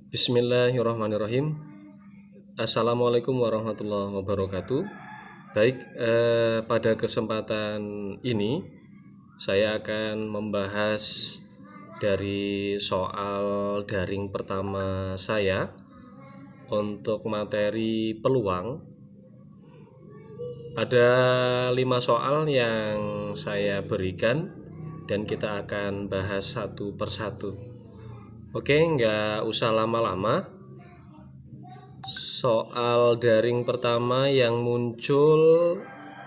Bismillahirrahmanirrahim. Assalamualaikum warahmatullahi wabarakatuh. Baik, pada kesempatan ini saya akan membahas dari soal daring pertama saya untuk materi peluang. Ada 5 soal yang saya berikan dan kita akan bahas satu persatu. Oke, nggak usah lama-lama. Soal daring pertama yang muncul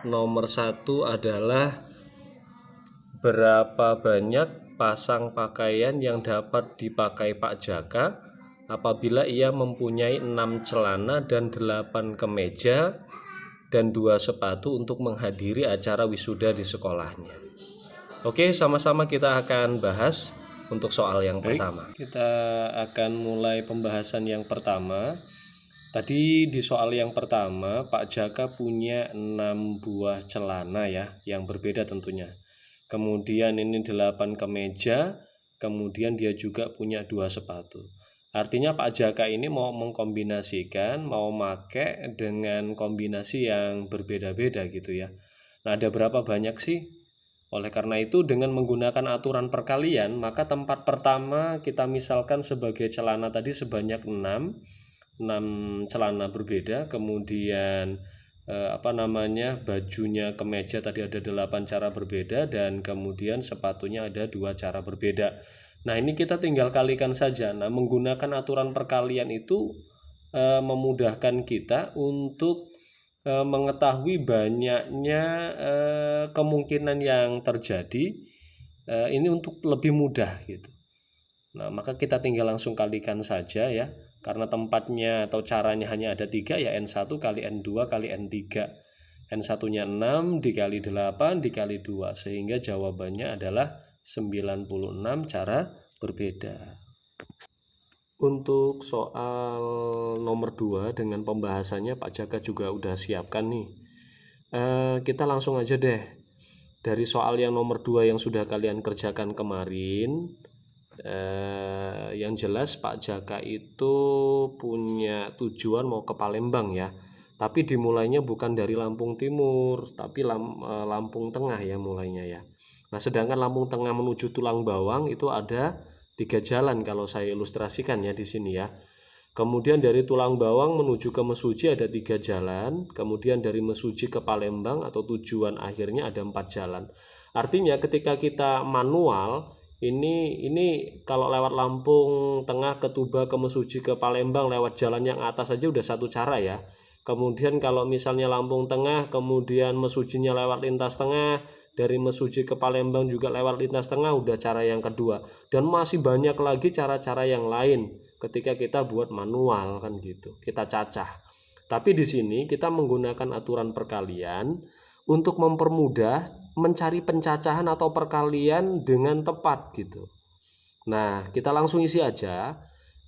nomor 1 adalah berapa banyak pasang pakaian yang dapat dipakai Pak Jaka apabila ia mempunyai 6 celana dan 8 kemeja dan 2 sepatu untuk menghadiri acara wisuda di sekolahnya. Oke, sama-sama kita akan bahas untuk soal yang pertama. Kita akan mulai pembahasan yang pertama. Tadi di soal yang pertama, Pak Jaka punya 6 buah celana ya, yang berbeda tentunya. Kemudian ini 8 kemeja, kemudian dia juga punya 2 sepatu. Artinya Pak Jaka ini mau mengkombinasikan, mau make dengan kombinasi yang berbeda-beda gitu ya. Nah, ada berapa banyak sih? Oleh karena itu dengan menggunakan aturan perkalian, maka tempat pertama kita misalkan sebagai celana tadi sebanyak 6 celana berbeda, kemudian bajunya kemeja tadi ada 8 cara berbeda, dan kemudian sepatunya ada 2 cara berbeda. Nah, ini kita tinggal kalikan saja. Nah, menggunakan aturan perkalian itu memudahkan kita untuk mengetahui banyaknya kemungkinan yang terjadi, ini untuk lebih mudah gitu. Nah, maka kita tinggal langsung kalikan saja ya, karena tempatnya atau caranya hanya ada 3 ya, N1 kali N2 kali N3. N1 nya 6 dikali 8 dikali 2, sehingga jawabannya adalah 96 cara berbeda. Untuk soal nomor 2 dengan pembahasannya Pak Jaka juga udah siapkan nih. Kita langsung aja deh. Dari soal yang nomor 2 yang sudah kalian kerjakan kemarin, yang jelas Pak Jaka itu punya tujuan mau ke Palembang ya. Tapi dimulainya bukan dari Lampung Timur, tapi Lampung Tengah ya mulainya ya. Nah, sedangkan Lampung Tengah menuju Tulang Bawang itu ada 3 jalan kalau saya ilustrasikan ya di sini ya. Kemudian dari Tulang Bawang menuju ke Mesuji ada 3 jalan. Kemudian dari Mesuji ke Palembang atau tujuan akhirnya ada 4 jalan. Artinya ketika kita manual, ini kalau lewat Lampung Tengah ke Tuba ke Mesuji ke Palembang lewat jalan yang atas saja udah 1 cara ya. Kemudian kalau misalnya Lampung Tengah kemudian Mesujinya lewat lintas tengah, dari Mesuji ke Palembang juga lewat lintas tengah, udah cara yang kedua. Dan masih banyak lagi cara-cara yang lain ketika kita buat manual kan gitu, kita cacah. Tapi di sini kita menggunakan aturan perkalian untuk mempermudah mencari pencacahan atau perkalian dengan tepat gitu. Nah, kita langsung isi aja.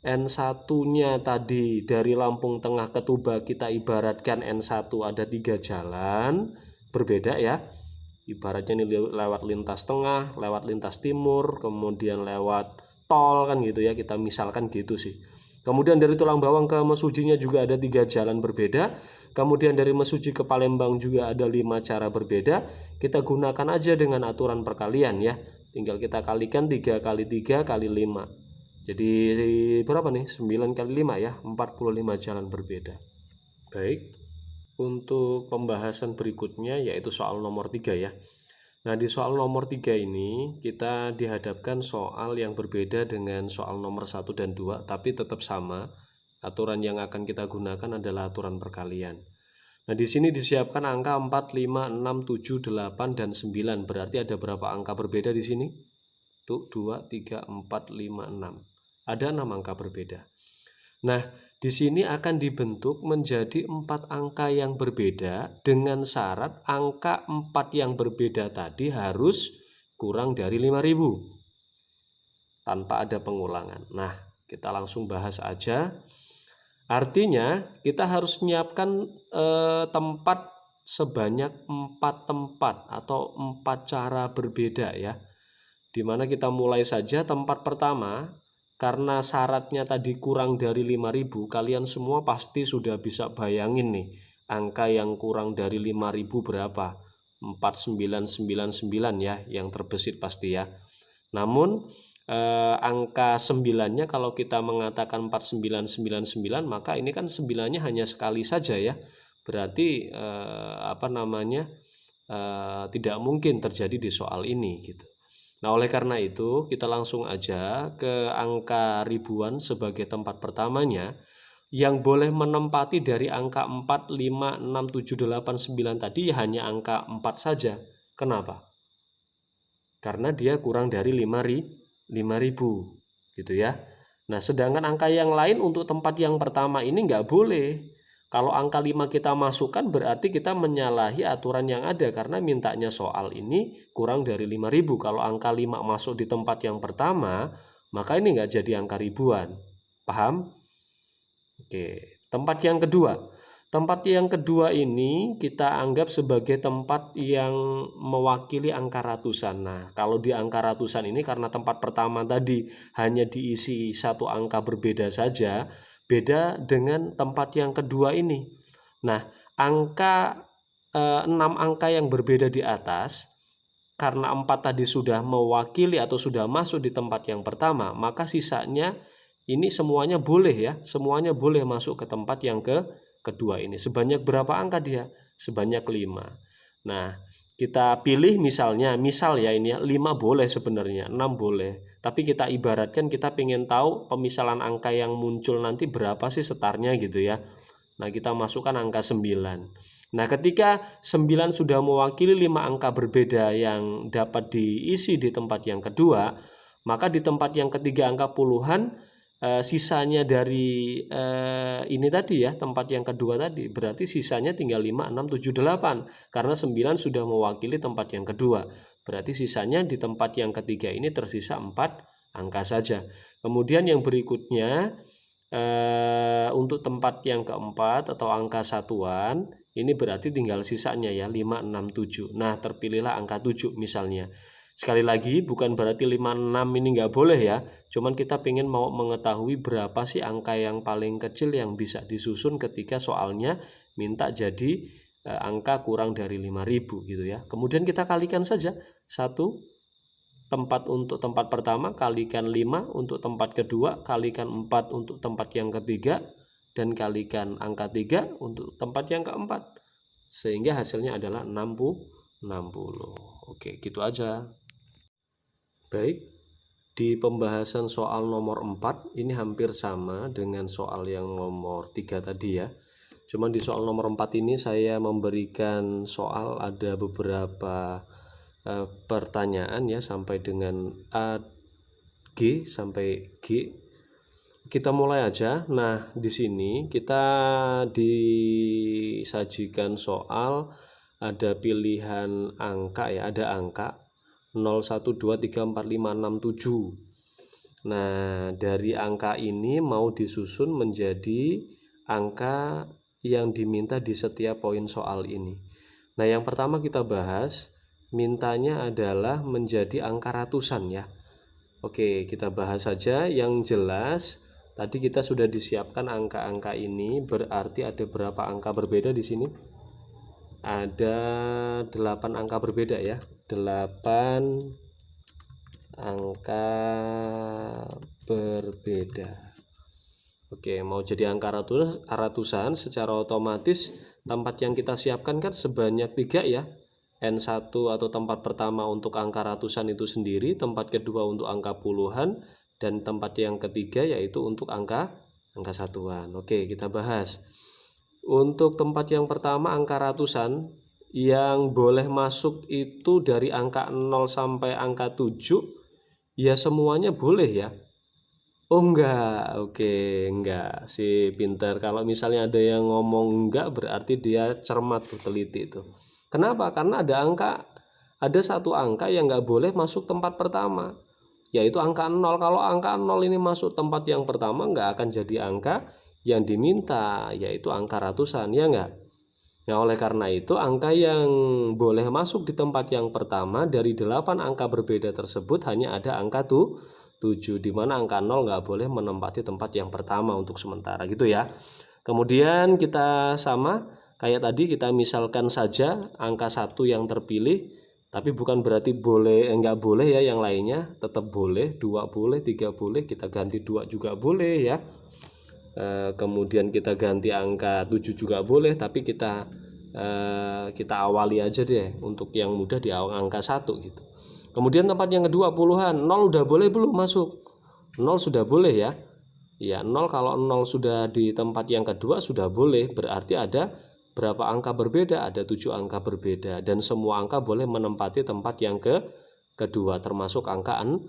N1-nya tadi dari Lampung Tengah ke Tuba kita ibaratkan N1 ada 3 jalan berbeda ya. Ibaratnya ini lewat lintas tengah, lewat lintas timur, kemudian lewat tol kan gitu ya, kita misalkan gitu sih. Kemudian dari Tulang Bawang ke Mesujinya juga ada 3 jalan berbeda. Kemudian dari Mesuji ke Palembang juga ada 5 cara berbeda. Kita gunakan aja dengan aturan perkalian ya. Tinggal kita kalikan 3 kali 3 kali 5. Jadi berapa nih? 9 kali 5 ya, 45 jalan berbeda. Baik. Untuk pembahasan berikutnya yaitu soal nomor 3 ya. Nah, di soal nomor 3 ini kita dihadapkan soal yang berbeda dengan soal nomor 1 dan 2, tapi tetap sama. Aturan yang akan kita gunakan adalah aturan perkalian. Nah, di sini disiapkan angka 4, 5, 6, 7, 8, dan 9. Berarti ada berapa angka berbeda di sini? Tuh, 2, 3, 4, 5, 6. Ada 6 angka berbeda. Nah, di sini akan dibentuk menjadi 4 angka yang berbeda dengan syarat angka 4 yang berbeda tadi harus kurang dari 5.000 tanpa ada pengulangan. Nah, kita langsung bahas aja. Artinya kita harus menyiapkan tempat sebanyak 4 tempat atau 4 cara berbeda ya. Dimana kita mulai saja tempat pertama karena syaratnya tadi kurang dari 5.000, kalian semua pasti sudah bisa bayangin nih, angka yang kurang dari 5.000 berapa? 4999 ya, yang terbesit pasti ya. Namun angka 9-nya kalau kita mengatakan 4999, maka ini kan 9-nya hanya sekali saja ya. Berarti tidak mungkin terjadi di soal ini gitu. Nah, oleh karena itu kita langsung aja ke angka ribuan sebagai tempat pertamanya. Yang boleh menempati dari angka 4, 5, 6, 7, 8, 9 tadi hanya angka 4 saja. Kenapa? Karena dia kurang dari 5.000 gitu ya. Nah, sedangkan angka yang lain untuk tempat yang pertama ini nggak boleh. Kalau angka 5 kita masukkan berarti kita menyalahi aturan yang ada, karena mintanya soal ini kurang dari 5.000. Kalau angka 5 masuk di tempat yang pertama, maka ini nggak jadi angka ribuan. Paham? Oke, tempat yang kedua. Tempat yang kedua ini kita anggap sebagai tempat yang mewakili angka ratusan. Nah, kalau di angka ratusan ini karena tempat pertama tadi hanya diisi satu angka berbeda saja, beda dengan tempat yang kedua ini. Nah, angka 6 angka yang berbeda di atas, karena 4 tadi sudah mewakili atau sudah masuk di tempat yang pertama, maka sisanya ini semuanya boleh ya, semuanya boleh masuk ke tempat yang kedua ini. Sebanyak berapa angka dia? Sebanyak 5. Nah, kita pilih misal ya ini ya, 5 boleh sebenarnya, 6 boleh. Tapi kita ibaratkan kita pengen tahu pemisalan angka yang muncul nanti berapa sih setarnya gitu ya. Nah, kita masukkan angka 9. Nah, ketika 9 sudah mewakili 5 angka berbeda yang dapat diisi di tempat yang kedua, maka di tempat yang ketiga angka puluhan, sisanya dari ini tadi ya, tempat yang kedua tadi, berarti sisanya tinggal 5, 6, 7, 8. Karena 9 sudah mewakili tempat yang kedua. Berarti sisanya di tempat yang ketiga ini tersisa 4 angka saja. Kemudian yang berikutnya, untuk tempat yang keempat atau angka satuan, ini berarti tinggal sisanya ya 5, 6, 7. Nah, terpilihlah angka 7 misalnya. Sekali lagi bukan berarti 5, 6 ini nggak boleh ya. Cuman kita pengen mau mengetahui berapa sih angka yang paling kecil yang bisa disusun ketika soalnya minta jadi angka kurang dari 5.000 gitu ya. Kemudian kita kalikan saja. 1 tempat untuk tempat pertama, kalikan 5 untuk tempat kedua, kalikan 4 untuk tempat yang ketiga, dan kalikan angka 3 untuk tempat yang keempat. Sehingga hasilnya adalah 60. Oke, gitu aja. Baik, di pembahasan soal nomor 4 ini hampir sama dengan soal yang nomor 3 tadi ya. Cuman di soal nomor 4 ini saya memberikan soal ada beberapa pertanyaan ya, sampai dengan A, G sampai G. Kita mulai aja. Nah, di sini kita disajikan soal ada pilihan angka ya, ada angka 0, 1, 2, 3, 4, 5, 6, 7. Nah, dari angka ini mau disusun menjadi angka yang diminta di setiap poin soal ini. Nah, yang pertama kita bahas, mintanya adalah menjadi angka ratusan ya. Oke, kita bahas saja. Yang jelas tadi kita sudah disiapkan angka-angka ini, berarti ada berapa angka berbeda di sini? Ada 8 angka berbeda ya. 8 angka berbeda. Oke, mau jadi angka ratusan secara otomatis tempat yang kita siapkan kan sebanyak 3 ya. N1 atau tempat pertama untuk angka ratusan itu sendiri, tempat kedua untuk angka puluhan, dan tempat yang ketiga yaitu untuk angka satuan. Oke, kita bahas. Untuk tempat yang pertama angka ratusan, yang boleh masuk itu dari angka 0 sampai angka 7, ya semuanya boleh ya. Oh enggak, oke, enggak sih, pintar. Kalau misalnya ada yang ngomong enggak berarti dia cermat tuh, teliti tuh. Kenapa? Karena ada satu angka yang nggak boleh masuk tempat pertama, yaitu angka 0. Kalau angka 0 ini masuk tempat yang pertama, nggak akan jadi angka yang diminta, yaitu angka ratusan, ya nggak? Nah, oleh karena itu angka yang boleh masuk di tempat yang pertama dari 8 angka berbeda tersebut hanya ada angka 7, di mana angka 0 nggak boleh menempati tempat yang pertama untuk sementara gitu ya. Kemudian kita sama kayak tadi, kita misalkan saja angka 1 yang terpilih, tapi bukan berarti nggak boleh ya yang lainnya, tetap boleh, 2 boleh, 3 boleh, kita ganti 2 juga boleh ya. Kemudian kita ganti angka 7 juga boleh, tapi kita awali aja deh untuk yang mudah di awal angka 1 gitu. Kemudian tempat yang kedua puluhan, 0 udah boleh belum masuk? 0 sudah boleh ya. Ya, 0 kalau 0 sudah di tempat yang kedua sudah boleh, berarti ada berapa angka berbeda? Ada 7 angka berbeda, dan semua angka boleh menempati tempat yang kedua termasuk angka 0.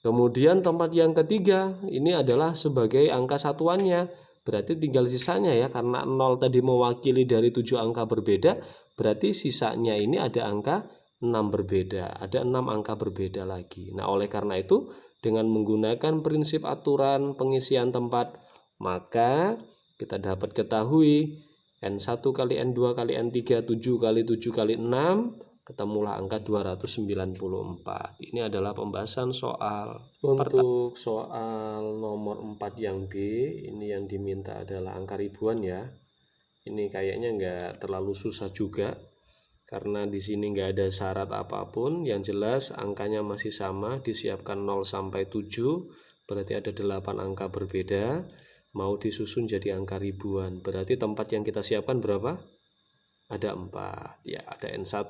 Kemudian tempat yang ketiga ini adalah sebagai angka satuannya, berarti tinggal sisanya ya, karena 0 tadi mewakili dari 7 angka berbeda, berarti sisanya ini ada angka 6 berbeda, ada 6 angka berbeda lagi. Nah, oleh karena itu dengan menggunakan prinsip aturan pengisian tempat, maka kita dapat ketahui N1 kali N2 kali N3, 7 kali 7 kali 6, ketemulah angka 294. Ini adalah pembahasan soal. Untuk soal nomor 4 yang B, ini yang diminta adalah angka ribuan ya. Ini kayaknya nggak terlalu susah juga, karena di sini nggak ada syarat apapun. Yang jelas angkanya masih sama, disiapkan 0 sampai 7, berarti ada 8 angka berbeda, mau disusun jadi angka ribuan. Berarti tempat yang kita siapkan berapa? Ada 4 ya, ada N1,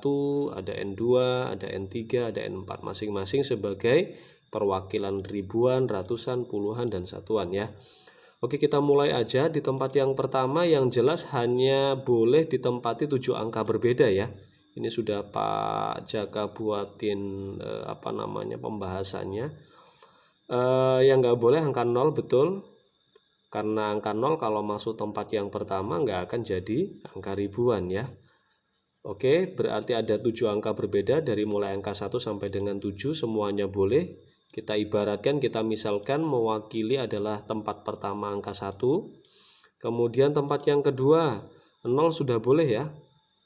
ada N2, ada N3, ada N4, masing-masing sebagai perwakilan ribuan, ratusan, puluhan, dan satuan ya. Oke, kita mulai aja. Di tempat yang pertama yang jelas hanya boleh ditempati 7 angka berbeda ya. Ini sudah Pak Jaka buatin pembahasannya. Yang nggak boleh angka 0, betul, karena angka 0 kalau masuk tempat yang pertama nggak akan jadi angka ribuan ya. Oke, berarti ada 7 angka berbeda dari mulai angka 1 sampai dengan 7, semuanya boleh. Kita ibaratkan, kita misalkan mewakili adalah tempat pertama angka 1. Kemudian tempat yang kedua, 0 sudah boleh ya.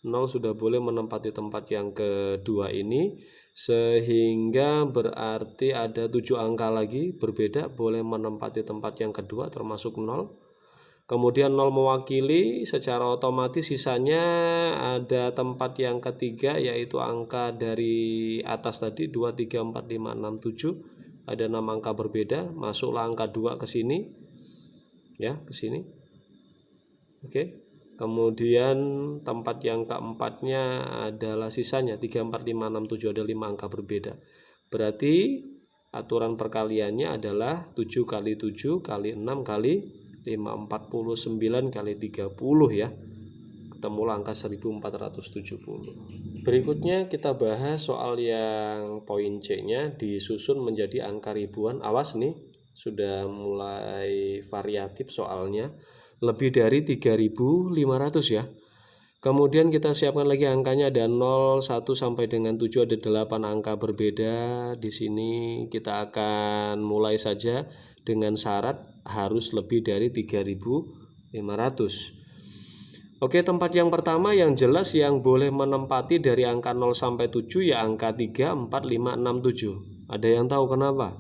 0 sudah boleh menempati tempat yang kedua ini, sehingga berarti ada 7 angka lagi berbeda boleh menempati tempat yang kedua termasuk 0. Kemudian 0 mewakili, secara otomatis sisanya ada tempat yang ketiga, yaitu angka dari atas tadi 2, 3, 4, 5, 6, 7. Ada 6 angka berbeda, masuklah angka 2 ke sini ya, ke sini. Oke. Kemudian tempat yang keempatnya adalah sisanya 3, 4, 5, 6, 7, ada 5 angka berbeda. Berarti aturan perkaliannya adalah 7 kali 7 kali 6 kali 5, 49 kali 30 ya. Ketemulah angka 1470. Berikutnya kita bahas soal yang poin C-nya disusun menjadi angka ribuan. Awas nih, sudah mulai variatif soalnya. Lebih dari 3500 ya. Kemudian kita siapkan lagi angkanya, ada 0, 1 sampai dengan 7, ada 8 angka berbeda. Di sini kita akan mulai saja dengan syarat harus lebih dari 3500. Oke, tempat yang pertama yang jelas yang boleh menempati dari angka 0 sampai 7 ya angka 3, 4, 5, 6, 7. Ada yang tahu kenapa?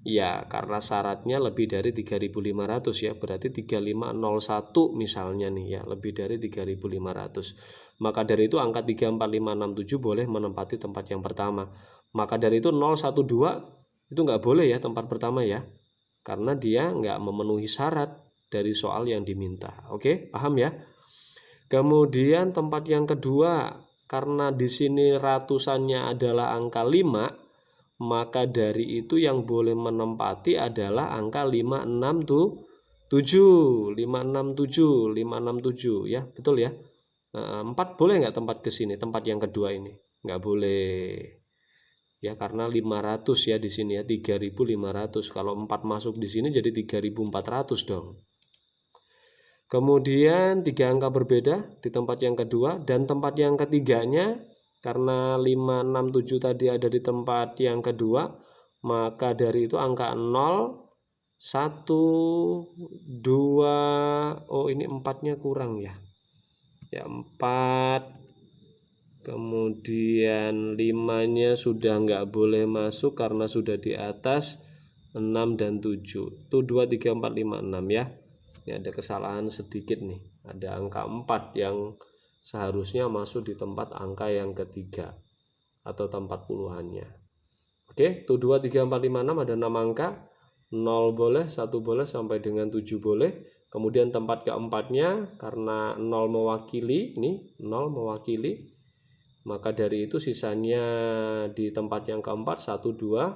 Ya, karena syaratnya lebih dari 3500 ya, berarti 3501 misalnya nih ya, lebih dari 3500. Maka dari itu angka 3, 4, 5, 6, 7 boleh menempati tempat yang pertama. Maka dari itu 0, 1, 2 itu nggak boleh ya tempat pertama ya, karena dia nggak memenuhi syarat dari soal yang diminta. Oke, paham ya? Kemudian tempat yang kedua, karena di sini ratusannya adalah angka 5, maka dari itu yang boleh menempati adalah angka 567, 567, 567 ya, betul ya. 4 boleh nggak tempat ke sini, tempat yang kedua ini? Nggak boleh. Ya, karena 500 ya di sini ya, 3500. Kalau 4 masuk di sini jadi 3400 dong. Kemudian 3 angka berbeda di tempat yang kedua, dan tempat yang ketiganya karena 5, 6, 7 tadi ada di tempat yang kedua, maka dari itu angka 0, 1, 2, oh ini 4-nya kurang ya. Ya 4, kemudian 5-nya sudah nggak boleh masuk karena sudah di atas 6 dan 7. Itu 2, 3, 4, 5, 6 ya. Ini ada kesalahan sedikit nih. Ada angka 4 yang seharusnya masuk di tempat angka yang ketiga atau tempat puluhannya. Oke, itu 2, 3, 4, 5, 6 ada 6 angka. 0 boleh, 1 boleh, sampai dengan 7 boleh. Kemudian tempat keempatnya karena 0 mewakili, ini 0 mewakili, maka dari itu sisanya di tempat yang keempat 1, 2,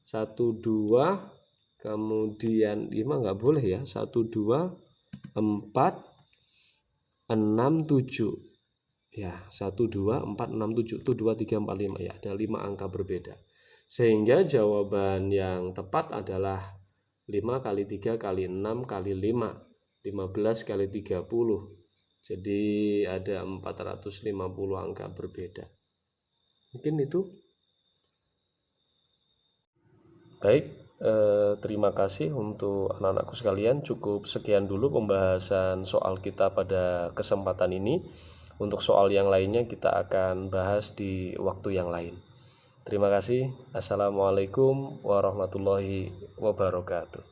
1, 2, kemudian 5 nggak boleh ya, 1, 2, 4, 6, 7 ya, 1, 2, 4, 6, 7 itu 2, 3, 4, 5 ya, ada 5 angka berbeda, sehingga jawaban yang tepat adalah 5 kali 3 kali 6 kali 5, 15 kali 30. Jadi ada 450 angka berbeda. Mungkin itu. Baik, terima kasih untuk anak-anakku sekalian. Cukup sekian dulu pembahasan soal kita pada kesempatan ini. Untuk soal yang lainnya kita akan bahas di waktu yang lain. Terima kasih. Assalamualaikum warahmatullahi wabarakatuh.